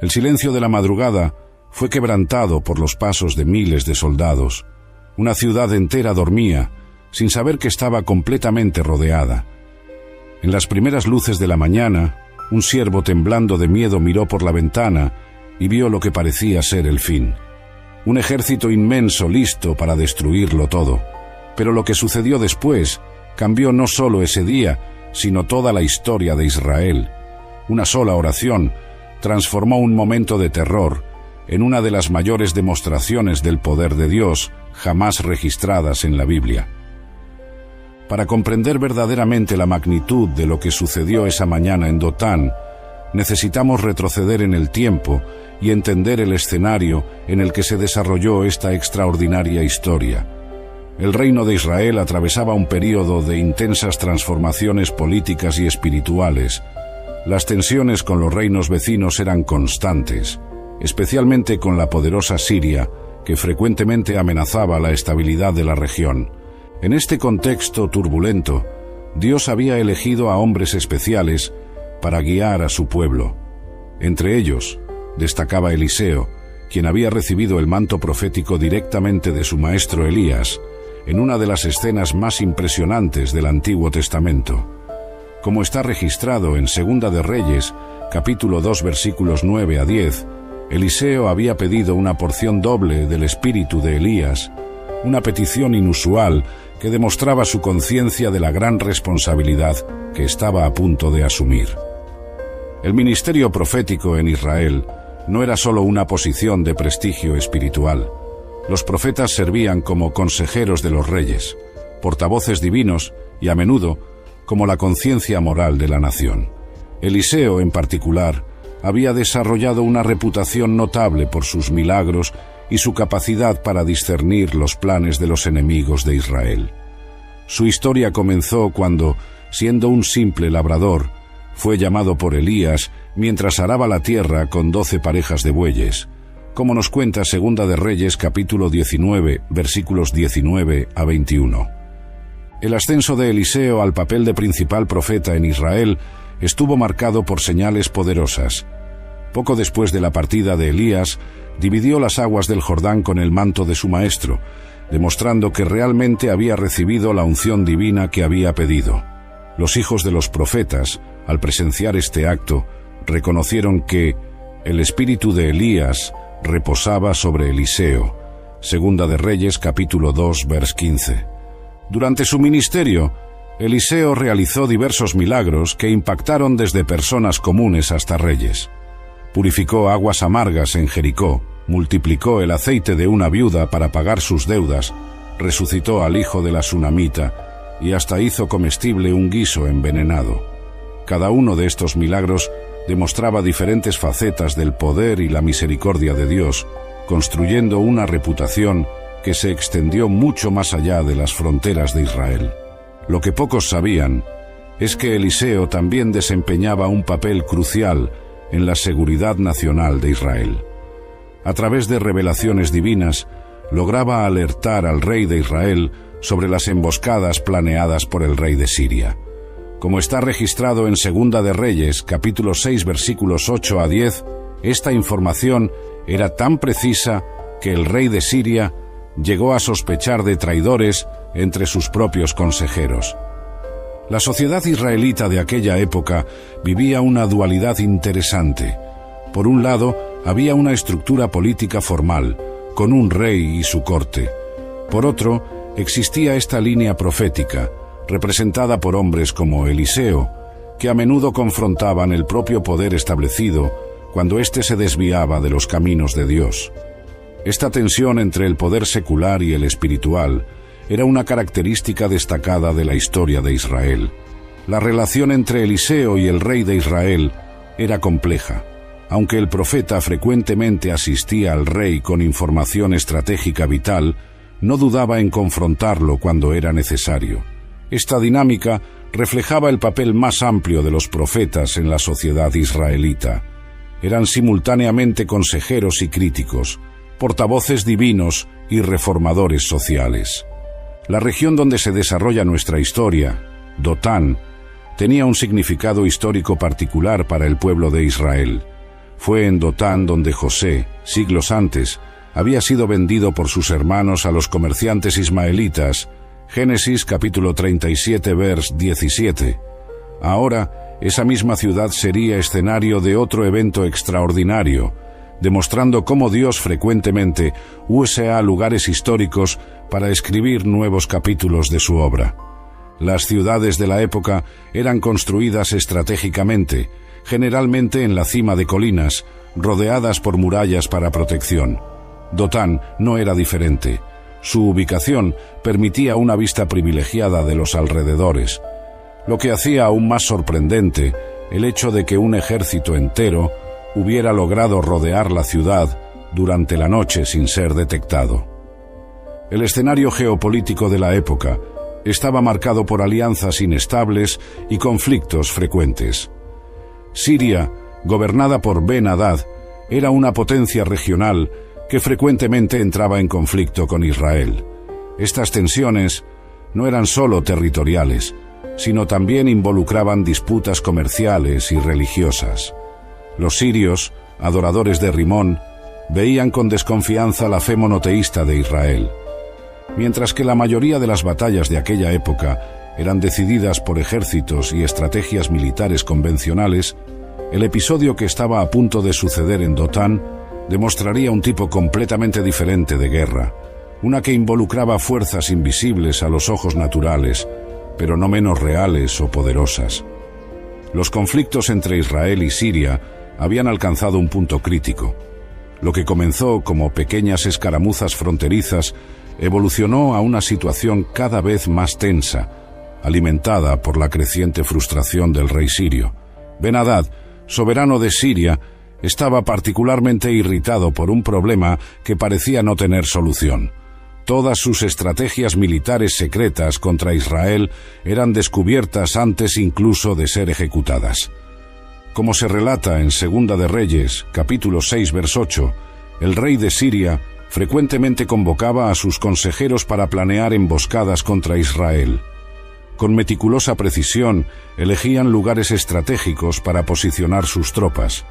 El silencio de la madrugada fue quebrantado por los pasos de miles de soldados. Una ciudad entera dormía, sin saber que estaba completamente rodeada. En las primeras luces de la mañana, un siervo temblando de miedo miró por la ventana y vio lo que parecía ser el fin. Un ejército inmenso listo para destruirlo todo. Pero lo que sucedió después cambió no solo ese día, sino toda la historia de Israel. Una sola oración transformó un momento de terror en una de las mayores demostraciones del poder de Dios jamás registradas en la Biblia. Para comprender verdaderamente la magnitud de lo que sucedió esa mañana en Dotán, necesitamos retroceder en el tiempo y entender el escenario en el que se desarrolló esta extraordinaria historia. El reino de Israel atravesaba un período de intensas transformaciones políticas y espirituales. Las tensiones con los reinos vecinos eran constantes, especialmente con la poderosa Siria, que frecuentemente amenazaba la estabilidad de la región. En este contexto turbulento, Dios había elegido a hombres especiales para guiar a su pueblo. Entre ellos, destacaba Eliseo, quien había recibido el manto profético directamente de su maestro Elías, en una de las escenas más impresionantes del Antiguo Testamento. Como está registrado en Segunda de Reyes, capítulo 2, versículos 9 a 10, Eliseo había pedido una porción doble del espíritu de Elías, una petición inusual que demostraba su conciencia de la gran responsabilidad que estaba a punto de asumir. El ministerio profético en Israel no era solo una posición de prestigio espiritual. Los profetas servían como consejeros de los reyes, portavoces divinos y a menudo como la conciencia moral de la nación. Eliseo, en particular, había desarrollado una reputación notable por sus milagros y su capacidad para discernir los planes de los enemigos de Israel. Su historia comenzó cuando, siendo un simple labrador, fue llamado por Elías mientras araba la tierra con 12 parejas de bueyes, como nos cuenta Segunda de Reyes capítulo 19, versículos 19 a 21. El ascenso de Eliseo al papel de principal profeta en Israel estuvo marcado por señales poderosas. Poco después de la partida de Elías, dividió las aguas del Jordán con el manto de su maestro, demostrando que realmente había recibido la unción divina que había pedido. Los hijos de los profetas, al presenciar este acto, reconocieron que el espíritu de Elías reposaba sobre Eliseo. Segunda de Reyes, capítulo 2, vers 15. Durante su ministerio, Eliseo realizó diversos milagros que impactaron desde personas comunes hasta reyes. Purificó aguas amargas en Jericó, multiplicó el aceite de una viuda para pagar sus deudas, resucitó al hijo de la sunamita y hasta hizo comestible un guiso envenenado. Cada uno de estos milagros demostraba diferentes facetas del poder y la misericordia de Dios, construyendo una reputación que se extendió mucho más allá de las fronteras de Israel. Lo que pocos sabían es que Eliseo también desempeñaba un papel crucial en la seguridad nacional de Israel. A través de revelaciones divinas, lograba alertar al rey de Israel sobre las emboscadas planeadas por el rey de Siria. Como está registrado en Segunda de Reyes, capítulo 6, versículos 8 a 10, esta información era tan precisa que el rey de Siria llegó a sospechar de traidores entre sus propios consejeros. La sociedad israelita de aquella época vivía una dualidad interesante. Por un lado, había una estructura política formal, con un rey y su corte. Por otro, existía esta línea profética, representada por hombres como Eliseo, que a menudo confrontaban el propio poder establecido cuando éste se desviaba de los caminos de Dios. Esta tensión entre el poder secular y el espiritual era una característica destacada de la historia de Israel. La relación entre Eliseo y el rey de Israel era compleja. Aunque el profeta frecuentemente asistía al rey con información estratégica vital, no dudaba en confrontarlo cuando era necesario. Esta dinámica reflejaba el papel más amplio de los profetas en la sociedad israelita. Eran simultáneamente consejeros y críticos, portavoces divinos y reformadores sociales. La región donde se desarrolla nuestra historia, Dotán, tenía un significado histórico particular para el pueblo de Israel. Fue en Dotán donde José, siglos antes, había sido vendido por sus hermanos a los comerciantes ismaelitas. Génesis capítulo 37, vers 17. Ahora, esa misma ciudad sería escenario de otro evento extraordinario, demostrando cómo Dios frecuentemente usa lugares históricos para escribir nuevos capítulos de su obra. Las ciudades de la época eran construidas estratégicamente, generalmente en la cima de colinas, rodeadas por murallas para protección. Dotán no era diferente. Su ubicación permitía una vista privilegiada de los alrededores, lo que hacía aún más sorprendente el hecho de que un ejército entero hubiera logrado rodear la ciudad durante la noche sin ser detectado. El escenario geopolítico de la época estaba marcado por alianzas inestables y conflictos frecuentes. Siria, gobernada por Ben-Hadad, era una potencia regional que frecuentemente entraba en conflicto con Israel. Estas tensiones no eran solo territoriales, sino también involucraban disputas comerciales y religiosas. Los sirios, adoradores de Rimón, veían con desconfianza la fe monoteísta de Israel. Mientras que la mayoría de las batallas de aquella época eran decididas por ejércitos y estrategias militares convencionales, el episodio que estaba a punto de suceder en Dotán demostraría un tipo completamente diferente de guerra, una que involucraba fuerzas invisibles a los ojos naturales, pero no menos reales o poderosas. Los conflictos entre Israel y Siria habían alcanzado un punto crítico. Lo que comenzó como pequeñas escaramuzas fronterizas evolucionó a una situación cada vez más tensa, alimentada por la creciente frustración del rey sirio. Ben-Hadad, soberano de Siria, estaba particularmente irritado por un problema que parecía no tener solución. Todas sus estrategias militares secretas contra Israel eran descubiertas antes incluso de ser ejecutadas. Como se relata en Segunda de Reyes, capítulo 6, vers 8, el rey de Siria frecuentemente convocaba a sus consejeros para planear emboscadas contra Israel. Con meticulosa precisión, elegían lugares estratégicos para posicionar sus tropas.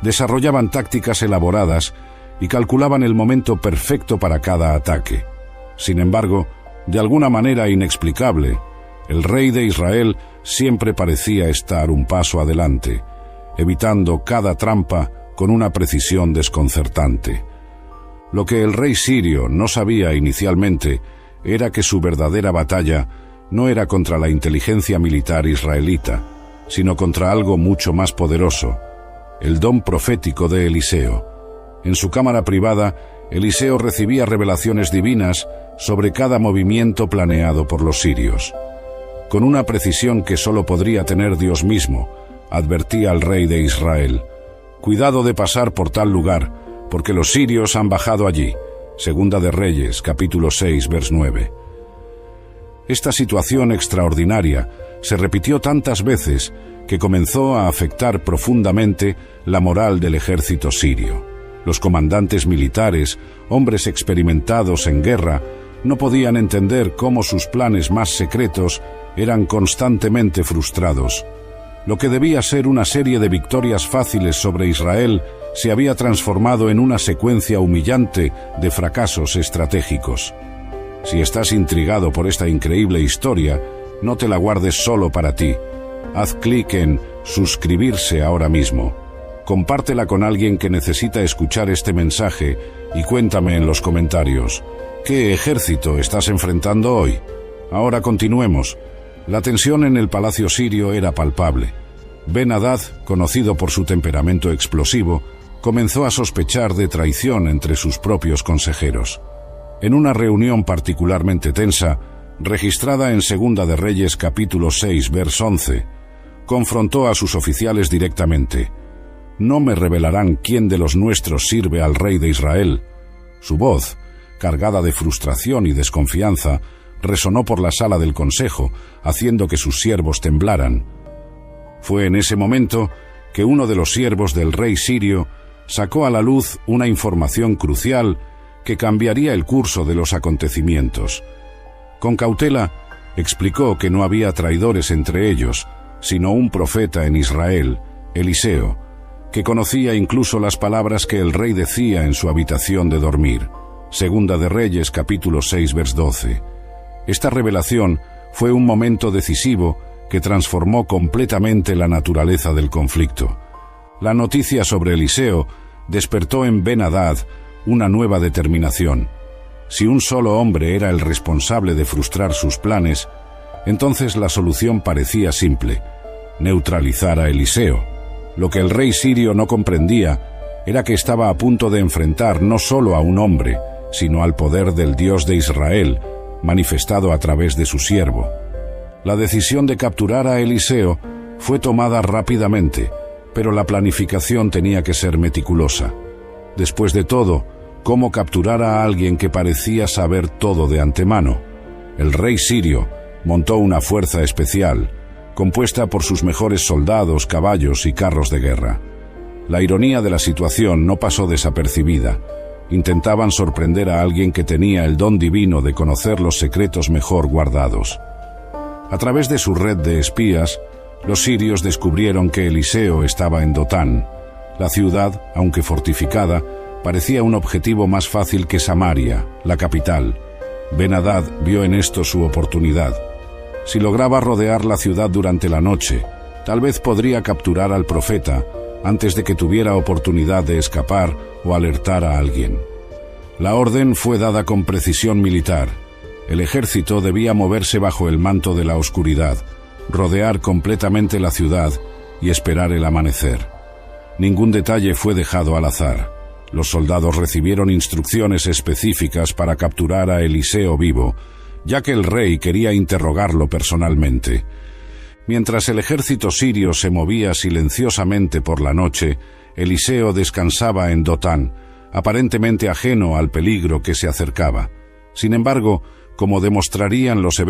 Desarrollaban tácticas elaboradas y calculaban el momento perfecto para cada ataque. Sin embargo, de alguna manera inexplicable, el rey de Israel siempre parecía estar un paso adelante, evitando cada trampa con una precisión desconcertante. Lo que el rey sirio no sabía inicialmente era que su verdadera batalla no era contra la inteligencia militar israelita, sino contra algo mucho más poderoso, el don profético de Eliseo. En su cámara privada, Eliseo recibía revelaciones divinas sobre cada movimiento planeado por los sirios. Con una precisión que solo podría tener Dios mismo, advertía al rey de Israel: «Cuidado de pasar por tal lugar, porque los sirios han bajado allí». Segunda de Reyes, capítulo 6, vers 9. Esta situación extraordinaria se repitió tantas veces que comenzó a afectar profundamente la moral del ejército sirio. Los comandantes militares, hombres experimentados en guerra, no podían entender cómo sus planes más secretos eran constantemente frustrados. Lo que debía ser una serie de victorias fáciles sobre Israel se había transformado en una secuencia humillante de fracasos estratégicos. Si estás intrigado por esta increíble historia, no te la guardes solo para ti. Haz clic en suscribirse ahora mismo. Compártela con alguien que necesita escuchar este mensaje y cuéntame en los comentarios: ¿qué ejército estás enfrentando hoy? Ahora continuemos. La tensión en el palacio sirio era palpable. Ben-Hadad, conocido por su temperamento explosivo, comenzó a sospechar de traición entre sus propios consejeros. En una reunión particularmente tensa, registrada en Segunda de Reyes capítulo 6, vers 11, confrontó a sus oficiales directamente: «¿No me revelarán quién de los nuestros sirve al rey de Israel?» Su voz, cargada de frustración y desconfianza, resonó por la sala del consejo, haciendo que sus siervos temblaran. Fue en ese momento que uno de los siervos del rey sirio sacó a la luz una información crucial que cambiaría el curso de los acontecimientos. Con cautela, explicó que no había traidores entre ellos, sino un profeta en Israel, Eliseo, que conocía incluso las palabras que el rey decía en su habitación de dormir. Segunda de Reyes, capítulo 6, vers 12. Esta revelación fue un momento decisivo que transformó completamente la naturaleza del conflicto. La noticia sobre Eliseo despertó en Ben-Hadad una nueva determinación. Si un solo hombre era el responsable de frustrar sus planes, entonces la solución parecía simple: neutralizar a Eliseo. Lo que el rey sirio no comprendía era que estaba a punto de enfrentar no solo a un hombre, sino al poder del Dios de Israel, manifestado a través de su siervo. La decisión de capturar a Eliseo fue tomada rápidamente, pero la planificación tenía que ser meticulosa. Después de todo, ¿cómo capturar a alguien que parecía saber todo de antemano? El rey sirio montó una fuerza especial, compuesta por sus mejores soldados, caballos y carros de guerra. La ironía de la situación no pasó desapercibida. Intentaban sorprender a alguien que tenía el don divino de conocer los secretos mejor guardados. A través de su red de espías, los sirios descubrieron que Eliseo estaba en Dotán. La ciudad, aunque fortificada, parecía un objetivo más fácil que Samaria, la capital. Ben-Hadad vio en esto su oportunidad. Si lograba rodear la ciudad durante la noche, tal vez podría capturar al profeta antes de que tuviera oportunidad de escapar o alertar a alguien. La orden fue dada con precisión militar. El ejército debía moverse bajo el manto de la oscuridad, rodear completamente la ciudad y esperar el amanecer. Ningún detalle fue dejado al azar. Los soldados recibieron instrucciones específicas para capturar a Eliseo vivo, ya que el rey quería interrogarlo personalmente. Mientras el ejército sirio se movía silenciosamente por la noche, Eliseo descansaba en Dotán, aparentemente ajeno al peligro que se acercaba. Sin embargo, como demostrarían los eventos